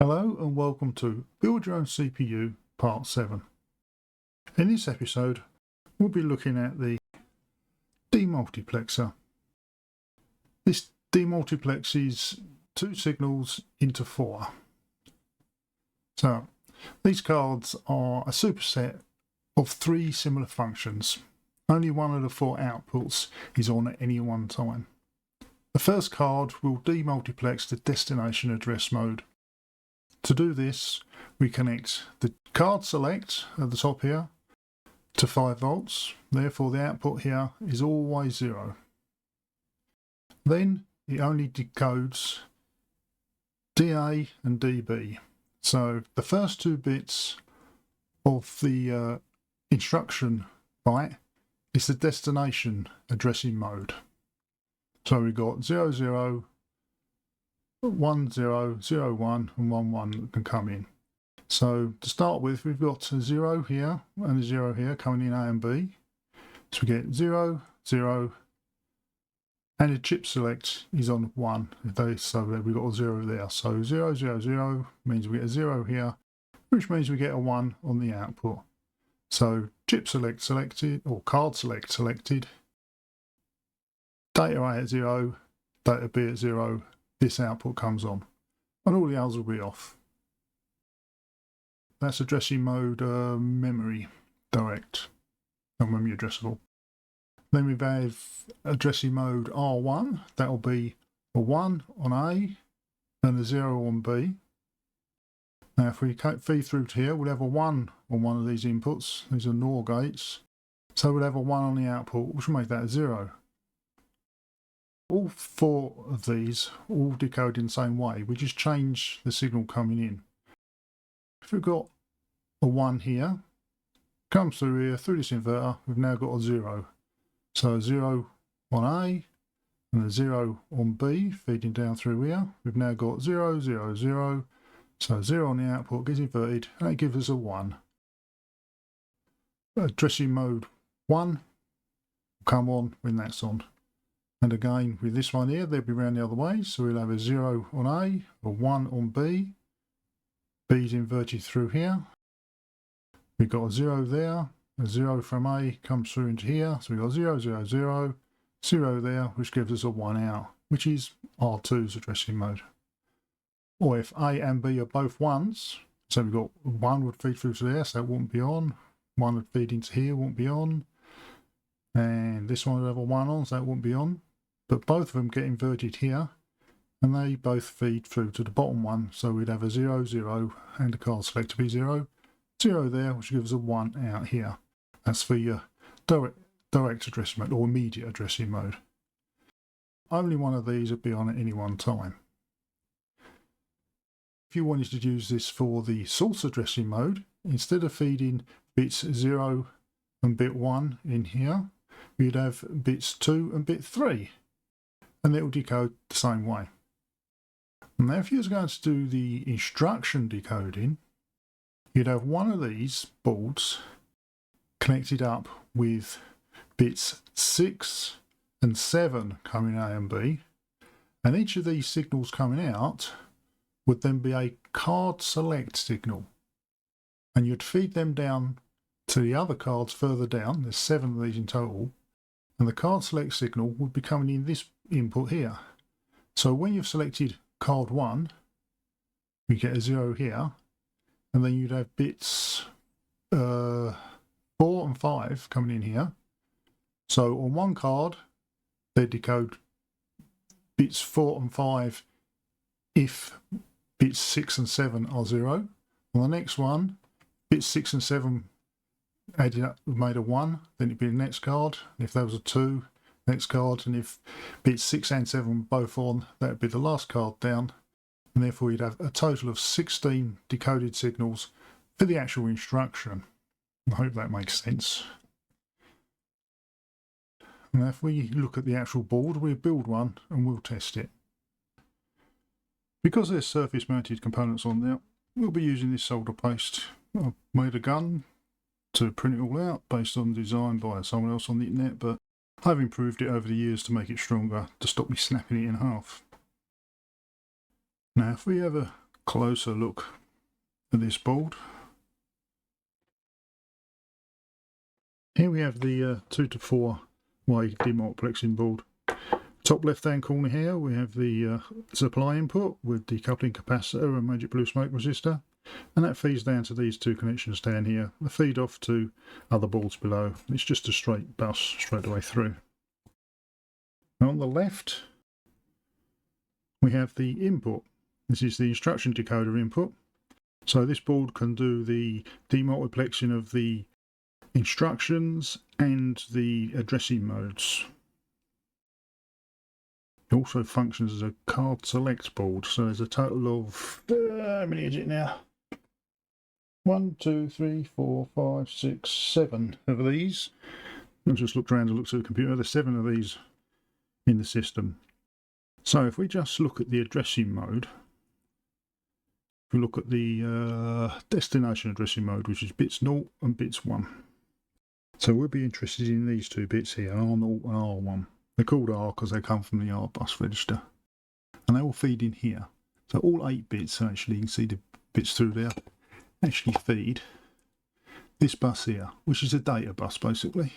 Hello and welcome to Build Your Own CPU Part 7. In this episode we'll be looking at the demultiplexer. This demultiplexes two signals into four. So these cards are a superset of three similar functions. Only one of the four outputs is on at any one time. The first card will demultiplex the destination address mode. To do this, we connect the card select at the top here to 5 volts, therefore the output here is always 0. Then it only decodes DA and DB. So the first two bits of the instruction byte is the destination addressing mode. So we've got 00, 10, 01 and 11 that can come in. So to start with, we've got a 0 here and a 0 here coming in A and B. So we get 0, 0, and the chip select is on 1. So we've got a 0 there. So 0, 0, 0 means we get a 0 here, which means we get a 1 on the output. So chip select selected, or card select selected, data A at 0, data B at 0, this output comes on, and all the others will be off. That's addressing mode memory direct, not memory addressable. Then we have addressing mode R1, that will be a 1 on A and a 0 on B. Now if we feed through to here, we'll have a 1 on one of these inputs. These are NOR gates, so we'll have a 1 on the output, which will make that a 0. All four of these all decode in the same way. We just change the signal coming in. If we've got a 1 here, comes through here, through this inverter, we've now got a 0. So a 0 on A and a 0 on B feeding down through here. We've now got 0, 0, 0. So 0 on the output gets inverted and it gives us a 1. Addressing mode 1 will come on when that's on. And again, with this one here, they'll be round the other way. So we'll have a 0 on A, a 1 on B. B's inverted through here. We've got a 0 there. A 0 from A comes through into here. So we've got 0, 0, 0, 0 there, which gives us a 1 out, which is R2's addressing mode. Or if A and B are both 1s, so we've got 1 would feed through to there, so that wouldn't be on. 1 would feed into here, won't be on. And this one would have a 1 on, so that wouldn't be on. But both of them get inverted here, and they both feed through to the bottom one. So we'd have a 0, 0, and the card select to be 0. 0 there, which gives a 1 out here. That's for your direct addressing mode, or immediate addressing mode. Only one of these would be on at any one time. If you wanted to use this for the source addressing mode, instead of feeding bits 0 and bit 1 in here, you'd have bits 2 and bit 3. And it will decode the same way. Now if you was going to do the instruction decoding, you'd have one of these boards connected up with bits 6 and 7 coming A and B, and each of these signals coming out would then be a card select signal, and you'd feed them down to the other cards further down. There's 7 of these in total, and the card select signal would be coming in this input here. So when you've selected card 1, you get a 0 here, and then you'd have bits 4 and 5 coming in here. So on one card they decode bits 4 and 5 if bits 6 and 7 are 0. On the next one, bits 6 and 7 added up made a 1, then it'd be the next card. And if there was a 2, next card, and if bits 6 and 7 both on, that would be the last card down, and therefore you'd have a total of 16 decoded signals for the actual instruction. I hope that makes sense. Now if we look at the actual board, we'll build one and we'll test it. Because there's surface mounted components on there, we'll be using this solder paste. I've made a gun to print it all out based on design by someone else on the internet, but I've improved it over the years to make it stronger to stop me snapping it in half. Now if we have a closer look at this board. Here we have the 2 to 4 way demultiplexing board. Top left hand corner here we have the supply input with decoupling capacitor and magic blue smoke resistor, and that feeds down to these two connections down here. They feed off to other boards below. It's just a straight bus straight away through. Now on the left we have the input. This is the instruction decoder input. So this board can do the demultiplexing of the instructions and the addressing modes. It also functions as a card select board, so there's a total of how many is it now? 1, 2, 3, 4, 5, 6, 7 of these. I just looked around and looked at the computer. There's 7 of these in the system. So if we just look at the addressing mode, if we look at the destination addressing mode, which is bits 0 and bits 1. So we'll be interested in these two bits here, R0 and R1. They're called R because they come from the R bus register. And they all feed in here. So all 8 bits, actually, you can see the bits through there, actually feed this bus here, which is a data bus basically.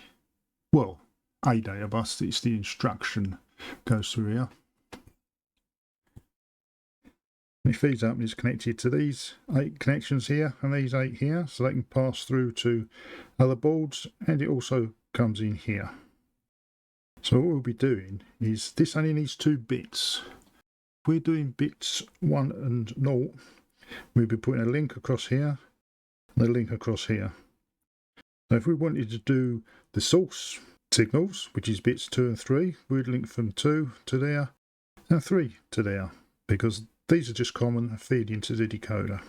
Well, a data bus, it's the instruction goes through here. And it feeds up and is connected to these 8 connections here and these 8 here, so they can pass through to other boards, and it also comes in here. So what we'll be doing is, this only needs 2 bits. If we're doing bits 1 and 0, we'll be putting a link across here and a link across here. So if we wanted to do the source signals, which is bits 2 and 3, we'd link from 2 to there and 3 to there, because these are just common and feed into the decoder.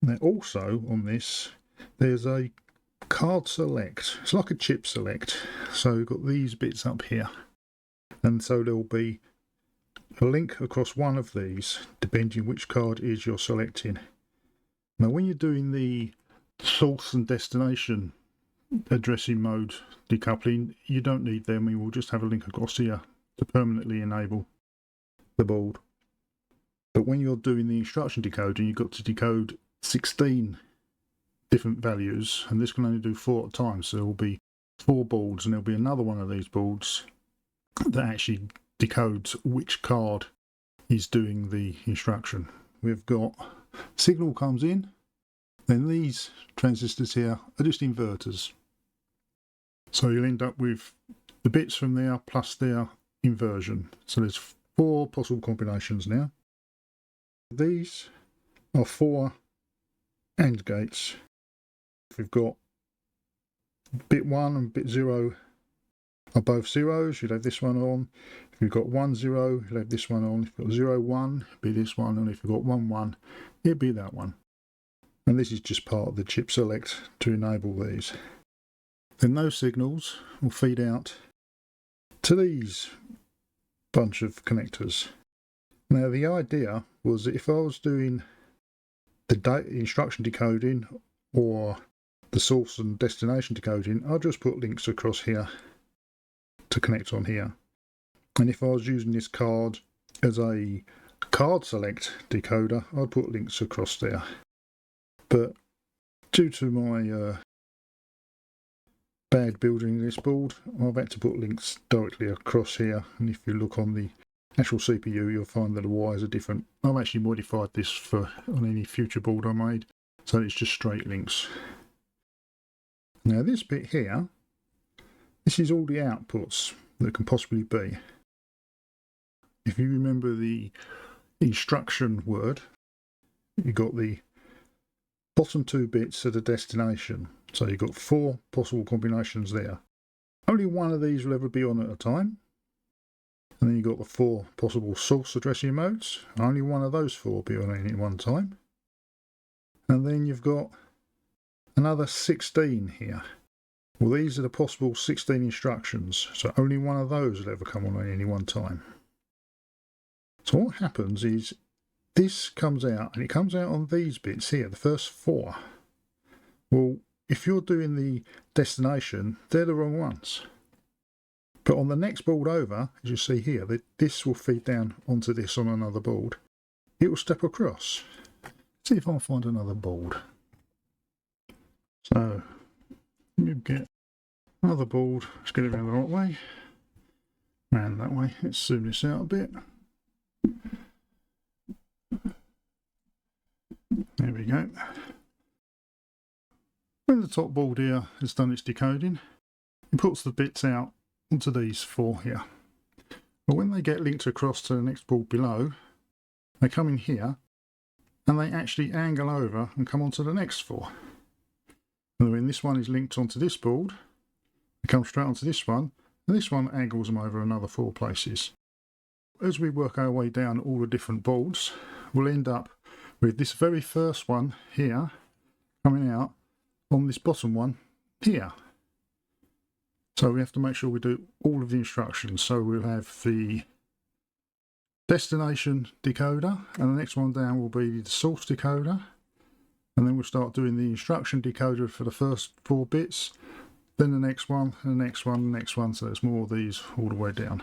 Now also on this, there's a card select. It's like a chip select. So we've got these bits up here. And so there'll be a link across one of these, depending which card is you're selecting. Now when you're doing the source and destination addressing mode decoupling, you don't need them. We will just have a link across here to permanently enable the board. But when you're doing the instruction decoding, you've got to decode 16 different values, and this can only do 4 at a time, so there will be 4 boards, and there'll be another one of these boards that actually decodes which card is doing the instruction. We've got signal comes in, then these transistors here are just inverters. So you'll end up with the bits from there plus their inversion. So there's 4 possible combinations now. These are 4 AND gates. We've got bit 1 and bit 0 are both zeros, you'd have this one on. If you've got 1 0, you'll have this one on. If you've got 0 1, it'd be this one, and if you've got 1 1, it'd be that one. And this is just part of the chip select to enable these. Then those signals will feed out to these bunch of connectors. Now the idea was that if I was doing the instruction decoding or the source and destination decoding, I'll just put links across here to connect on here. And if I was using this card as a card select decoder, I'd put links across there. But due to my bad building this board, I've had to put links directly across here, and if you look on the actual CPU you'll find that the wires are different. I've actually modified this for on any future board I made, so it's just straight links. Now this bit here, this is all the outputs that can possibly be. If you remember the instruction word, you've got the bottom 2 bits of the destination. So you've got 4 possible combinations there. Only one of these will ever be on at a time. And then you've got the 4 possible source addressing modes. Only one of those 4 will be on at any one time. And then you've got another 16 here. Well, these are the possible 16 instructions, so only one of those will ever come on at any one time. So what happens is this comes out, and it comes out on these bits here, the first 4. Well, if you're doing the destination, they're the wrong ones. But on the next board over, as you see here, this will feed down onto this on another board. it will step across. See if I can find another board. So let me get another board. Let's get it around the right way. Round that way. Let's zoom this out a bit. There we go. When the top board here has done its decoding, it puts the bits out onto these four here. But when they get linked across to the next board below, they come in here and they actually angle over and come onto the next four. And when this one is linked onto this board, they come straight onto this one, and this one angles them over another 4 places. As we work our way down all the different boards, we'll end up with this very first one here coming out on this bottom one here. So we have to make sure we do all of the instructions. So we'll have the destination decoder, and the next one down will be the source decoder, and then we'll start doing the instruction decoder for the first 4 bits, then the next one, and the next one, the next one, so there's more of these all the way down.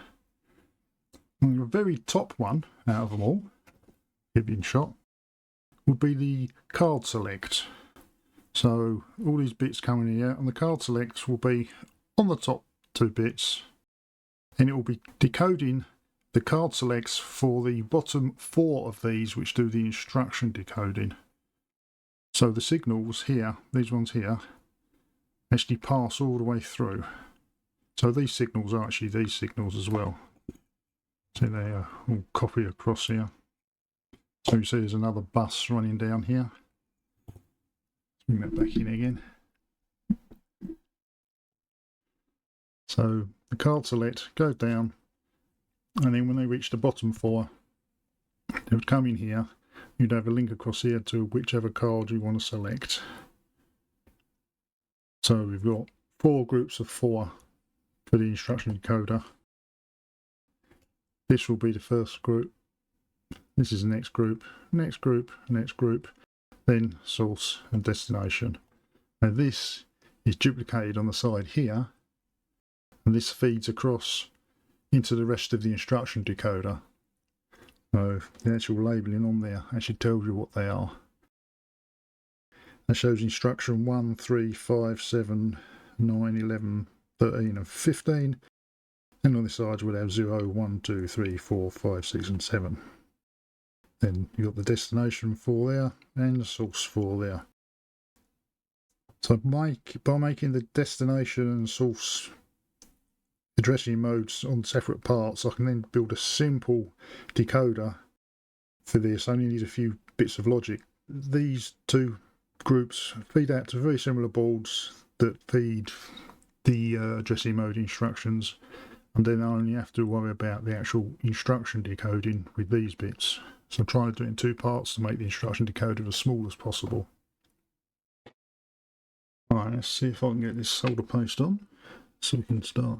And the very top one out of them all, in shot, would be the card select. So all these bits coming here, and the card select will be on the top 2 bits, and it will be decoding the card selects for the bottom 4 of these, which do the instruction decoding. So the signals here, these ones here, actually pass all the way through. So these signals are actually these signals as well. So they are all copy across here. So you see there's another bus running down here. Let's bring that back in again. So the card select go down, and then when they reach the bottom 4, they would come in here. You'd have a link across here to whichever card you want to select. So we've got 4 groups of 4 for the instruction decoder. This will be the first group. This is the next group, next group, next group, then source and destination. Now this is duplicated on the side here, and this feeds across into the rest of the instruction decoder. So the actual labelling on there actually tells you what they are. That shows instruction 1, 3, 5, 7, 9, 11, 13 and 15. And on the sides we'll have 0, 1, 2, 3, 4, 5, 6 and 7. Then you've got the destination 4 there and the source 4 there. So by making the destination and source addressing modes on separate parts, I can then build a simple decoder for this. I only need a few bits of logic. These 2 groups feed out to very similar boards that feed the addressing mode instructions, and then I only have to worry about the actual instruction decoding with these bits. So I'm trying to do it in 2 parts to make the instruction decoder as small as possible. Alright, let's see if I can get this solder paste on so we can start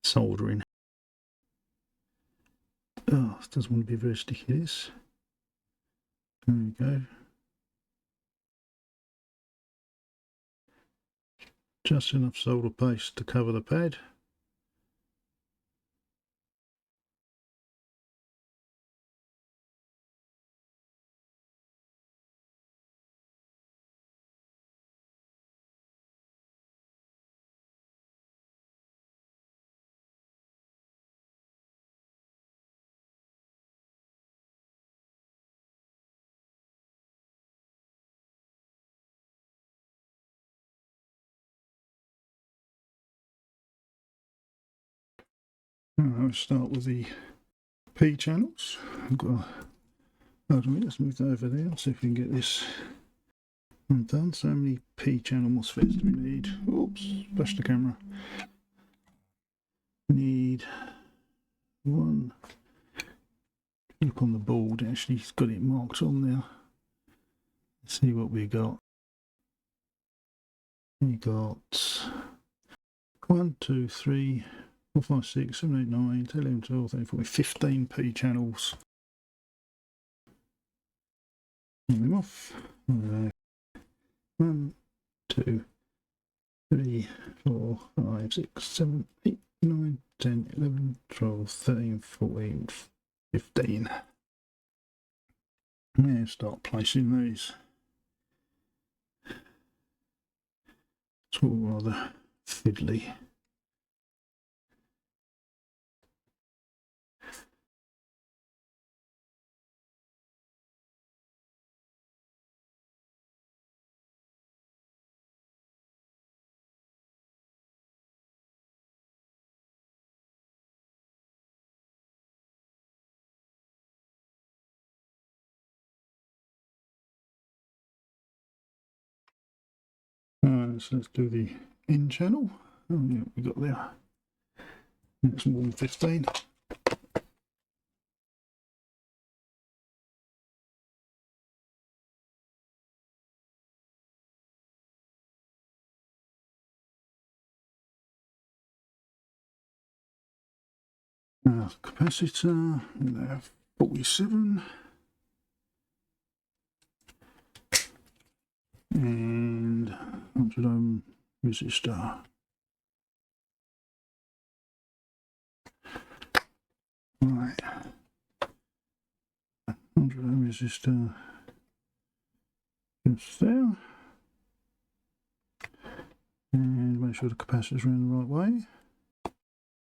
soldering. Oh, it doesn't want to be very sticky, this. There we go. Just enough solder paste to cover the pad. Let's start with the P channels. I've got hold on a minute, let's move that over there, see if we can get this undone. So many P channel MOSFETs do we need? Oops, flashed the camera. We need 1. Look on the board, actually it's got it marked on there. Let's see what we got. We got 1, 2, 3, 4, 5, 6, 7, 8, 9, 10, 11, 12, 13, 14, 15 P channels. Turn them off. 1, 2, 3, 4, 5, 6, 7, 8, 9, 10, 11, 12, 13, 14, 15. there, start placing these. It's all rather fiddly. So let's do the in channel. Oh yeah, we got there. That's 115. Capacitor, we have 47. And 100 ohm resistor. Right. 100 ohm resistor just there. And make sure the capacitor's around the right way.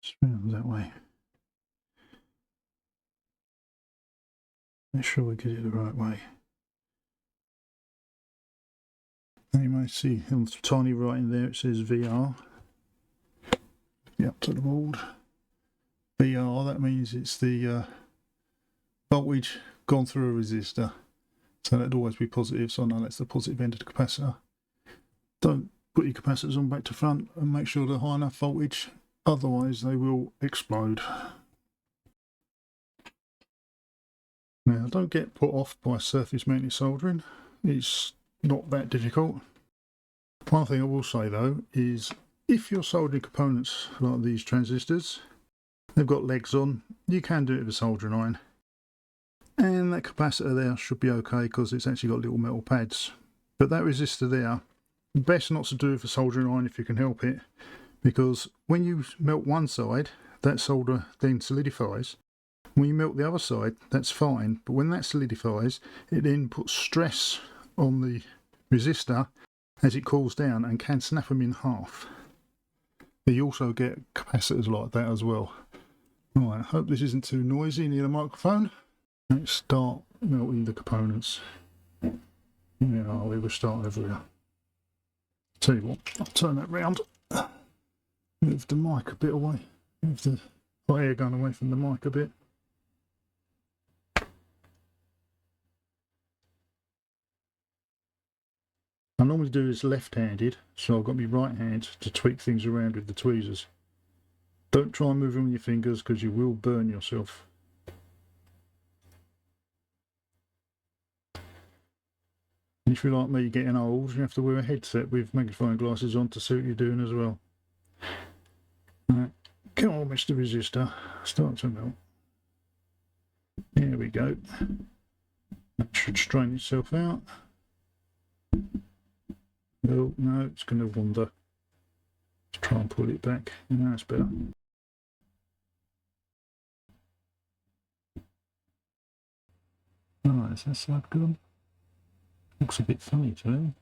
It's round that way. Make sure we get it the right way. And you may see on the tiny writing there it says VR. Get up to the board. VR, that means it's the voltage gone through a resistor. So that'd always be positive, so I know that's the positive end of the capacitor. Don't put your capacitors on back to front and make sure they're high enough voltage, otherwise they will explode. Now don't get put off by surface mounted soldering, it's not that difficult. One thing I will say though is if you're soldering components like these transistors, they've got legs on, you can do it with a soldering iron. And that capacitor there should be okay because it's actually got little metal pads. But that resistor there, best not to do with a soldering iron if you can help it, because when you melt one side, that solder then solidifies. When you melt the other side, that's fine, but when that solidifies, it then puts stress on the resistor as it cools down and can snap them in half. You also get capacitors like that as well. Right, I hope this isn't too noisy near the microphone. Let's start melting the components. Yeah, we will start over here. Tell you what, I'll turn that round. Move the mic a bit away. Move the hot air gun away from the mic a bit. I normally do this left-handed, so I've got my right hand to tweak things around with the tweezers. Don't try and move them with your fingers because you will burn yourself. And if you're like me getting old, you have to wear a headset with magnifying glasses on to see what you're doing as well. Right, come on, Mr. Resistor, start to melt. There we go. That should strain itself out. Oh no, it's going to wander. Let's try and pull it back. Now it's better. Alright, is that side good? Looks a bit funny to me.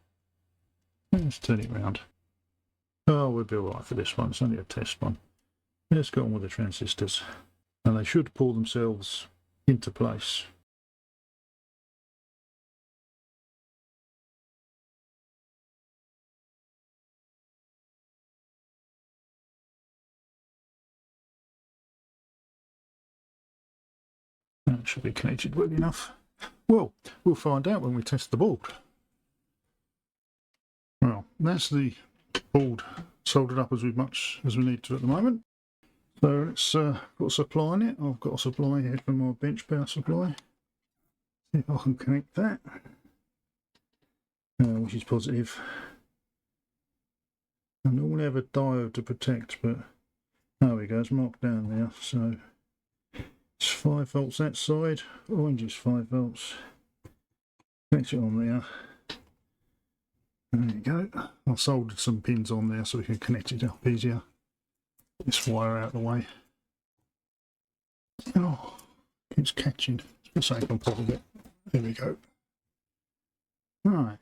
Let's turn it round. Oh, we'll be alright for this one. It's only a test one. Let's go on with the transistors. And they should pull themselves into place. That should be connected well enough. Well, we'll find out when we test the board. Well, that's the board soldered up as much as we need to at the moment. So let's put a supply on it. I've got a supply here from my bench power supply. See if I can connect that. Which is positive. I normally have a diode to protect, but there we go, it's marked down there. So it's 5 volts that side, orange is 5 volts. Connect it on there. There you go. I've soldered some pins on there so we can connect it up easier. This wire out of the way. Oh, it's catching. Let's go on top of it. There we go. Right,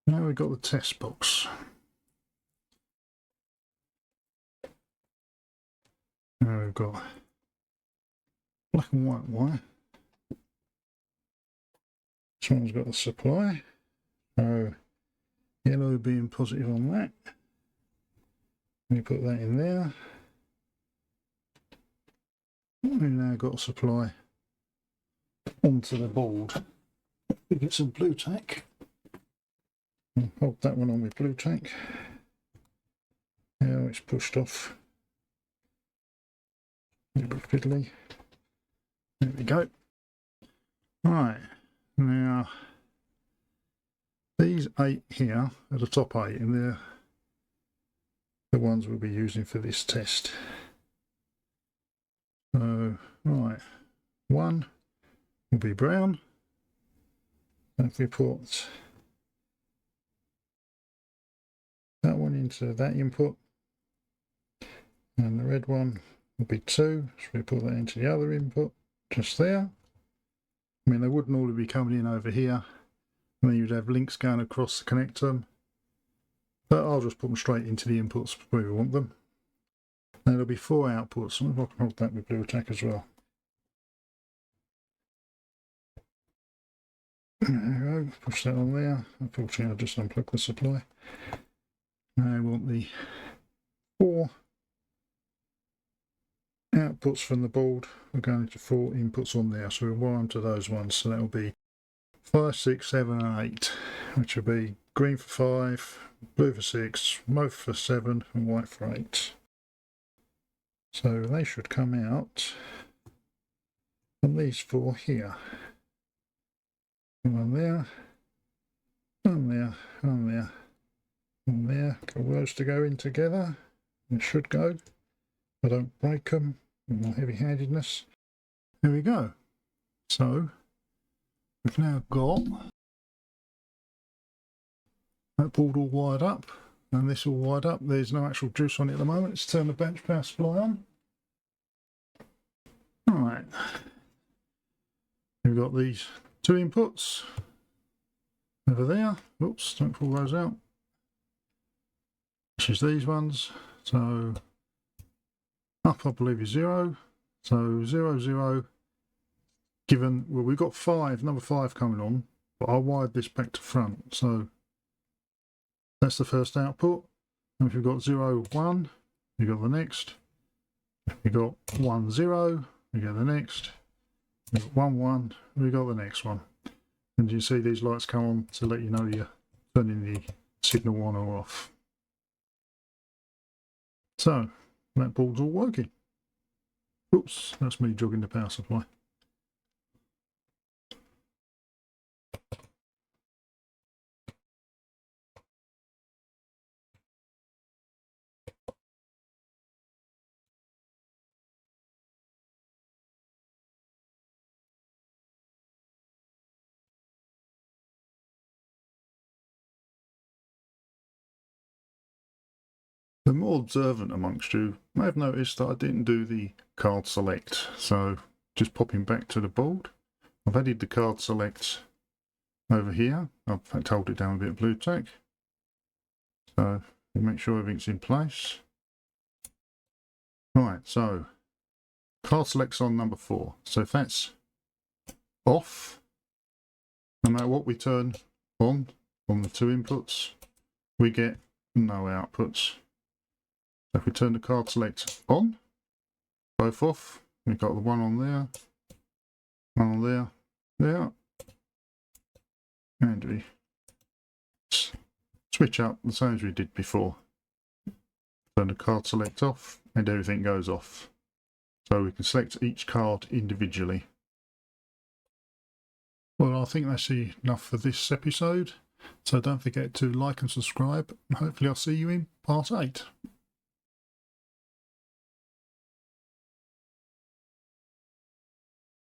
now we've got the test box. Now we've got black and white wire. This one's got the supply. So yellow being positive on that. We put that in there. We've now got a supply onto the board. We get some blue tack. Hold that one on with blue tack. Now it's pushed off. A little bit fiddly. There we go. Right, now these 8 here are the top 8, and they're the ones we'll be using for this test. So, right, 1 will be brown. And if we put that one into that input, and the red one will be 2, so we put that into the other input, just there. I mean, they wouldn't all be coming in over here, and then you'd have links going across to connect them. But I'll just put them straight into the inputs where we want them. Now there'll be 4 outputs, and I can hold that with blue tack as well. There we go, push that on there. Unfortunately, I'll just unplug the supply. Now I want the 4 outputs from the board. We're going to 4 inputs on there, so we'll wire them to those ones. So that will be 5, 6, 7 and 8, which will be green for 5, blue for 6, mauve for 7 and white for 8. So they should come out on these 4 here. One there, one there, one there, one there. Got those to go in together. It should go. I don't break them with my heavy-handedness. There we go. So we've now got that board all wired up, and this all wired up. There's no actual juice on it at the moment. Let's turn the bench power supply on. Alright. We've got these 2 inputs over there. Oops, don't pull those out. Which is these ones. So up I believe is 0. So 0, 0. Given, well, we've got 5, number 5 coming on, but I wired this back to front. So that's the first output. And if you've got 0, 1, you've got the next. If you've got 1, 0, you get the next. You've got 1, 1, we got the next one. And you see these lights come on to let you know you're turning the signal on or off. So that board's all working. Oops, that's me jogging the power supply. The more observant amongst you may have noticed that I didn't do the card select, so just popping back to the board, I've added the card select over here. I've in fact hold it down with a bit of blue tack, so make sure everything's in place. Right, so card select's on number 4, so if that's off, no matter what we turn on the 2 inputs, we get no outputs. If we turn the card select on, both off, we've got the one on there, one on there, there, and we switch up the same as we did before. Turn the card select off, and everything goes off. So we can select each card individually. Well, I think that's enough for this episode. So don't forget to like and subscribe, and hopefully I'll see you in part 8.